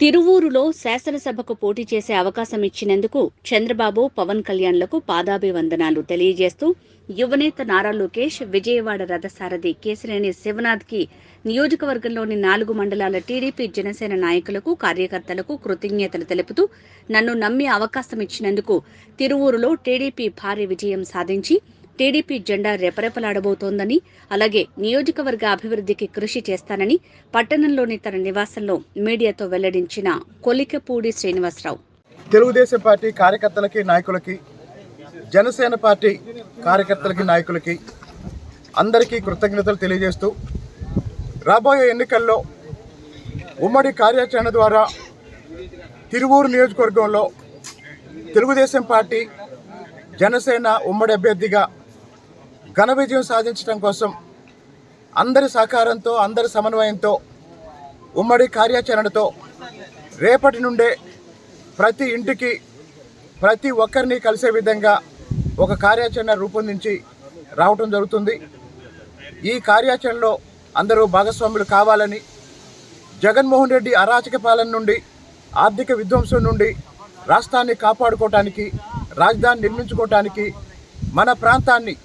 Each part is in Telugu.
తిరువూరులో శాసనసభకు పోటీ చేసే అవకాశం ఇచ్చినందుకు చంద్రబాబు, పవన్ కళ్యాణ్లకు పాదాభివందనాలు తెలియజేస్తూ యువనేత నారా లోకేష్, విజయవాడ రథసారథి కేశినేని శివనాథ్కి నియోజకవర్గంలోని 4 మండలాల టీడీపీ, జనసేన నాయకులకు, కార్యకర్తలకు కృతజ్ఞతలు తెలుపుతూ నన్ను నమ్మి అవకాశం ఇచ్చినందుకు తిరువూరులో టీడీపీ భారీ విజయం సాధించి టీడీపీ జెండా రెపరెపలాడబోతోందని, అలాగే నియోజకవర్గ అభివృద్ధికి కృషి చేస్తానని పట్టణంలోని తన నివాసంలో మీడియాతో వెల్లడించిన కొలికపూడి శ్రీనివాసరావు. తెలుగుదేశం పార్టీ కార్యకర్తలకి, నాయకులకి, జనసేన పార్టీ కార్యకర్తలకి, నాయకులకి అందరికీ కృతజ్ఞతలు తెలియజేస్తూ రాబోయే ఎన్నికల్లో ఉమ్మడి కార్యాచరణ ద్వారా తిరువూరు నియోజకవర్గంలో తెలుగుదేశం పార్టీ, జనసేన ఉమ్మడి అభ్యర్థిగా ఘన విజయం సాధించడం కోసం అందరి సహకారంతో, అందరి సమన్వయంతో, ఉమ్మడి కార్యాచరణతో రేపటి నుండే ప్రతి ఇంటికి, ప్రతి ఒక్కరిని కలిసే విధంగా ఒక కార్యాచరణ రూపొందించి రావటం జరుగుతుంది. ఈ కార్యాచరణలో అందరూ భాగస్వాములు కావాలని, జగన్మోహన్ రెడ్డి అరాచక పాలన నుండి, ఆర్థిక విధ్వంసం నుండి రాష్ట్రాన్ని కాపాడుకోవటానికి, రాజధాని నిర్మించుకోవటానికి, మన ప్రాంతాన్ని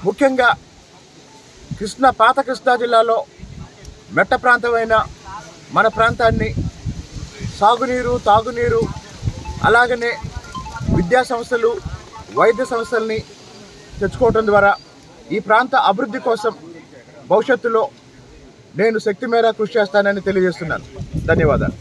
ముఖ్యంగా పాత కృష్ణా జిల్లాలో మెట్ట ప్రాంతమైన మన ప్రాంతాన్ని సాగునీరు, తాగునీరు, అలాగనే విద్యా సంస్థలు, వైద్య సంస్థల్ని తెచ్చుకోవటం ద్వారా ఈ ప్రాంత అభివృద్ధి కోసం భవిష్యత్తులో నేను శక్తి మేర కృషి చేస్తానని తెలియజేస్తున్నాను. ధన్యవాదాలు.